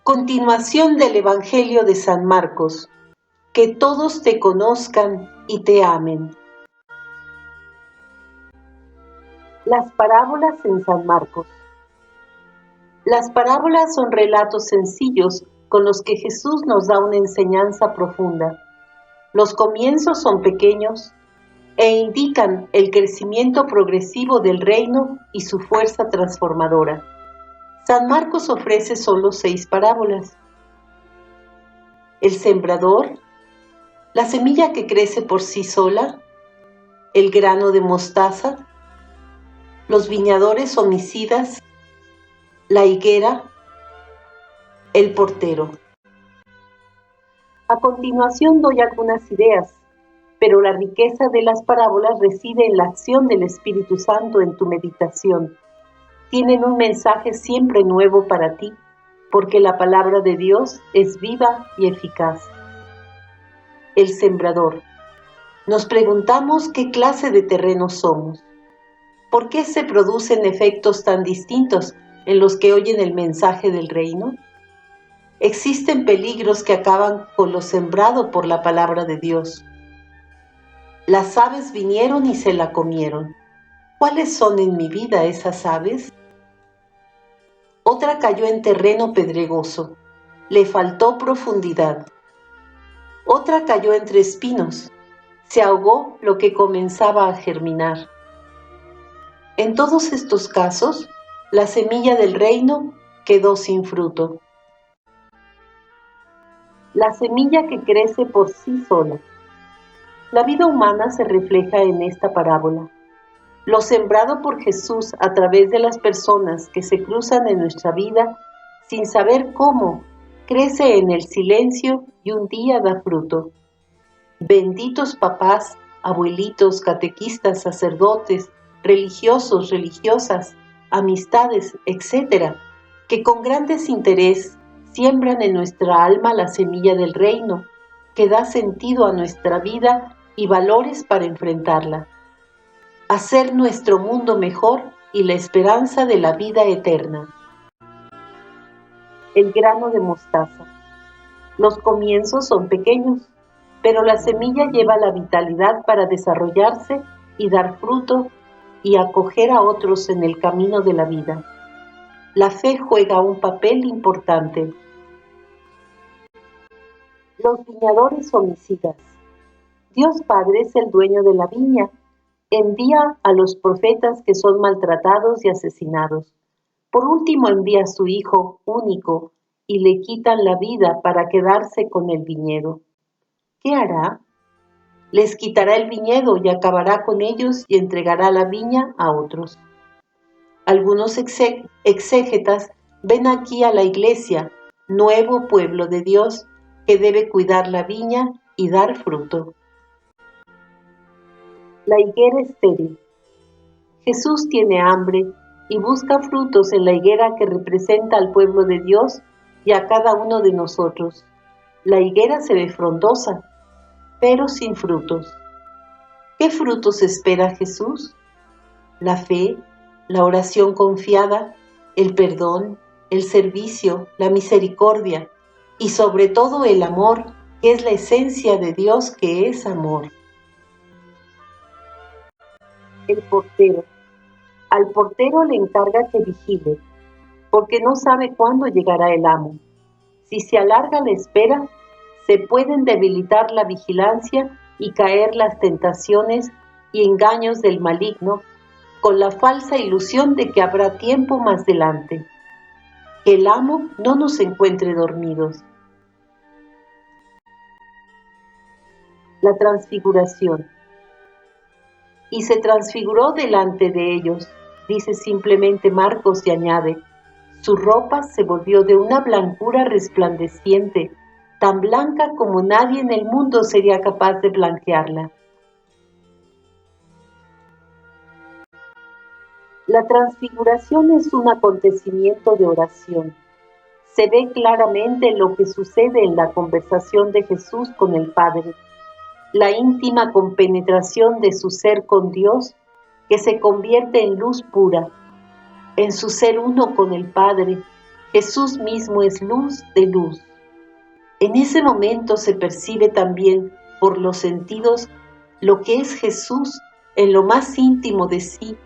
Continuación del Evangelio de San Marcos. Que todos te conozcan y te amen. Las parábolas en San Marcos. Las parábolas son relatos sencillos con los que Jesús nos da una enseñanza profunda. Los comienzos son pequeños e indican el crecimiento progresivo del reino y su fuerza transformadora. San Marcos ofrece solo 6 parábolas. El sembrador, la semilla que crece por sí sola, el grano de mostaza, los viñadores homicidas, la higuera, el portero. A continuación doy algunas ideas, pero la riqueza de las parábolas reside en la acción del Espíritu Santo en tu meditación. Tienen un mensaje siempre nuevo para ti, porque la palabra de Dios es viva y eficaz. El sembrador. Nos preguntamos qué clase de terreno somos. ¿Por qué se producen efectos tan distintos en los que oyen el mensaje del reino? Existen peligros que acaban con lo sembrado por la palabra de Dios. Las aves vinieron y se la comieron. ¿Cuáles son en mi vida esas aves? Otra cayó en terreno pedregoso. Le faltó profundidad. Otra cayó entre espinos. Se ahogó lo que comenzaba a germinar. En todos estos casos, la semilla del reino quedó sin fruto. La semilla que crece por sí sola. La vida humana se refleja en esta parábola. Lo sembrado por Jesús a través de las personas que se cruzan en nuestra vida sin saber cómo, crece en el silencio y un día da fruto. Benditos papás, abuelitos, catequistas, sacerdotes, religiosos, religiosas, amistades, etc., que con gran desinterés siembran en nuestra alma la semilla del reino, que da sentido a nuestra vida y valores para enfrentarla. Hacer nuestro mundo mejor y la esperanza de la vida eterna. El grano de mostaza. Los comienzos son pequeños, pero la semilla lleva la vitalidad para desarrollarse y dar fruto y acoger a otros en el camino de la vida. La fe juega un papel importante. Los viñadores homicidas. Dios Padre es el dueño de la viña. Envía a los profetas que son maltratados y asesinados. Por último envía a su Hijo único y le quitan la vida para quedarse con el viñedo. ¿Qué hará? Les quitará el viñedo y acabará con ellos y entregará la viña a otros. Algunos exégetas ven aquí a la Iglesia, nuevo pueblo de Dios, que debe cuidar la viña y dar fruto. La higuera estéril. Jesús tiene hambre y busca frutos en la higuera que representa al pueblo de Dios y a cada uno de nosotros. La higuera se ve frondosa, pero sin frutos. ¿Qué frutos espera Jesús? La fe, la oración confiada, el perdón, el servicio, la misericordia y sobre todo el amor, que es la esencia de Dios, que es amor. El portero. Al portero le encarga que vigile, porque no sabe cuándo llegará el amo. Si se alarga la espera, se pueden debilitar la vigilancia y caer las tentaciones y engaños del maligno, con la falsa ilusión de que habrá tiempo más delante. Que el amo no nos encuentre dormidos. La transfiguración. Y se transfiguró delante de ellos, dice simplemente Marcos y añade, su ropa se volvió de una blancura resplandeciente, tan blanca como nadie en el mundo sería capaz de blanquearla. La transfiguración es un acontecimiento de oración. Se ve claramente lo que sucede en la conversación de Jesús con el Padre, la íntima compenetración de su ser con Dios, que se convierte en luz pura. En su ser uno con el Padre, Jesús mismo es luz de luz. En ese momento se percibe también por los sentidos lo que es Jesús en lo más íntimo de sí,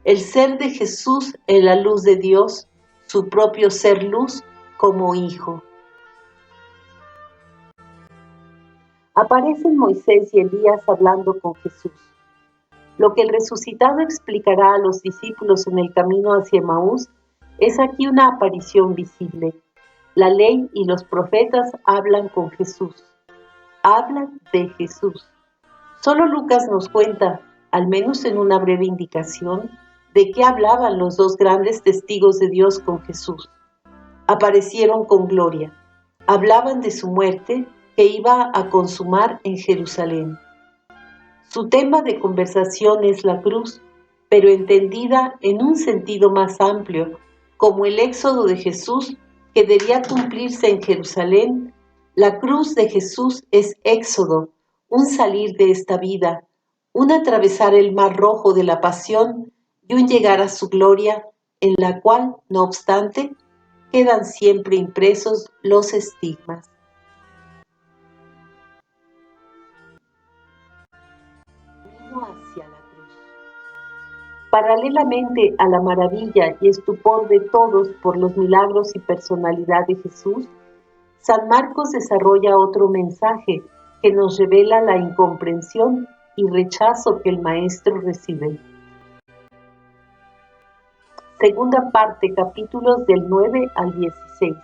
el ser de Jesús en la luz de Dios, su propio ser luz como hijo. Aparecen Moisés y Elías hablando con Jesús. Lo que el resucitado explicará a los discípulos en el camino hacia Emaús es aquí una aparición visible. La ley y los profetas hablan con Jesús. Hablan de Jesús. Solo Lucas nos cuenta, al menos en una breve indicación, de qué hablaban los dos grandes testigos de Dios con Jesús. Aparecieron con gloria. Hablaban de su muerte que iba a consumar en Jerusalén. Su tema de conversación es la cruz, pero entendida en un sentido más amplio, como el éxodo de Jesús que debía cumplirse en Jerusalén. La cruz de Jesús es éxodo, un salir de esta vida, un atravesar el mar rojo de la pasión y un llegar a su gloria, en la cual, no obstante, quedan siempre impresos los estigmas. Hacia la cruz. Paralelamente a la maravilla y estupor de todos por los milagros y personalidad de Jesús, San Marcos desarrolla otro mensaje que nos revela la incomprensión y rechazo que el Maestro recibe. Segunda parte, capítulos del 9 al 16.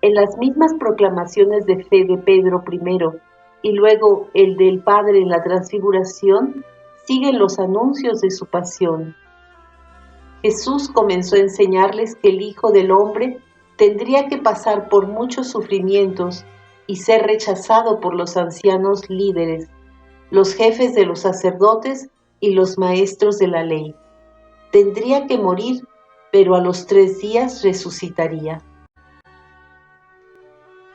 En las mismas proclamaciones de fe de Pedro primero y luego el del Padre en la transfiguración, siguen los anuncios de su pasión. Jesús comenzó a enseñarles que el Hijo del Hombre tendría que pasar por muchos sufrimientos y ser rechazado por los ancianos líderes, los jefes de los sacerdotes y los maestros de la ley. Tendría que morir, pero a los 3 días resucitaría.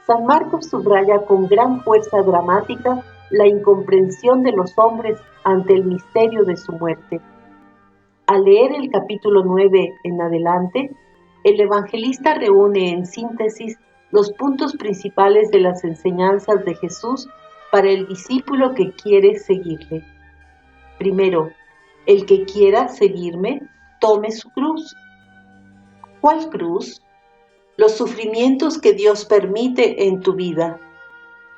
San Marcos subraya con gran fuerza dramática la incomprensión de los hombres ante el misterio de su muerte. Al leer el capítulo 9 en adelante, el evangelista reúne en síntesis los puntos principales de las enseñanzas de Jesús para el discípulo que quiere seguirle. Primero, el que quiera seguirme, tome su cruz. ¿Cuál cruz? Los sufrimientos que Dios permite en tu vida.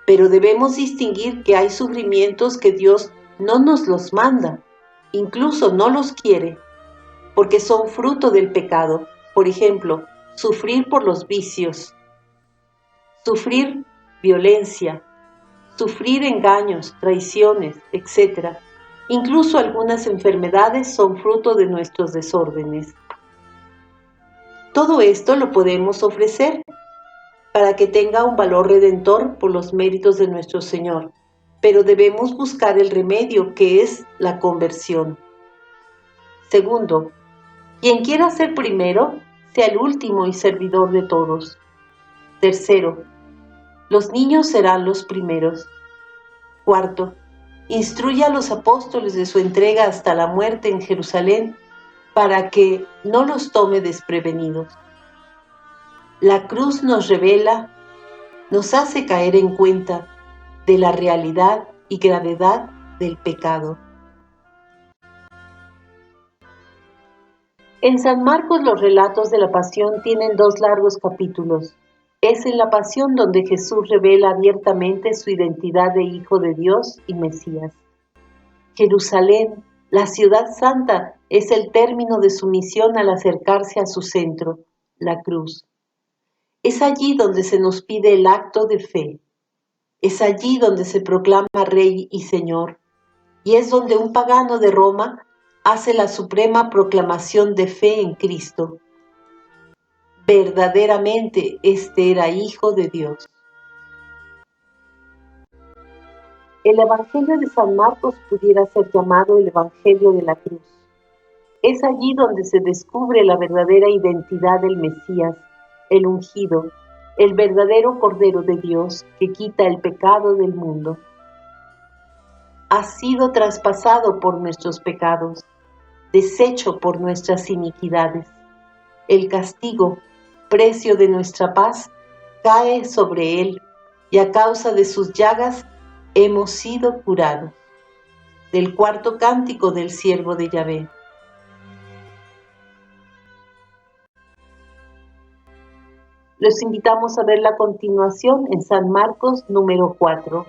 Pero debemos distinguir que hay sufrimientos que Dios no nos los manda, incluso no los quiere, porque son fruto del pecado. Por ejemplo, sufrir por los vicios, sufrir violencia, sufrir engaños, traiciones, etc. Incluso algunas enfermedades son fruto de nuestros desórdenes. Todo esto lo podemos ofrecer para que tenga un valor redentor por los méritos de nuestro Señor, pero debemos buscar el remedio que es la conversión. Segundo, quien quiera ser primero, sea el último y servidor de todos. Tercero, los niños serán los primeros. Cuarto, instruye a los apóstoles de su entrega hasta la muerte en Jerusalén para que no los tome desprevenidos. La cruz nos revela, nos hace caer en cuenta de la realidad y gravedad del pecado. En San Marcos los relatos de la pasión tienen 2 largos capítulos. Es en la pasión donde Jesús revela abiertamente su identidad de Hijo de Dios y Mesías. Jerusalén, la ciudad santa, es el término de su misión al acercarse a su centro, la cruz. Es allí donde se nos pide el acto de fe. Es allí donde se proclama Rey y Señor. Y es donde un pagano de Roma hace la suprema proclamación de fe en Cristo. Verdaderamente este era Hijo de Dios. El Evangelio de San Marcos pudiera ser llamado el Evangelio de la cruz. Es allí donde se descubre la verdadera identidad del Mesías, el ungido, el verdadero Cordero de Dios que quita el pecado del mundo. Ha sido traspasado por nuestros pecados, deshecho por nuestras iniquidades. El castigo, precio de nuestra paz, cae sobre él, y a causa de sus llagas hemos sido curados. Del cuarto cántico del siervo de Yahvé. Los invitamos a ver la continuación en San Marcos número 4.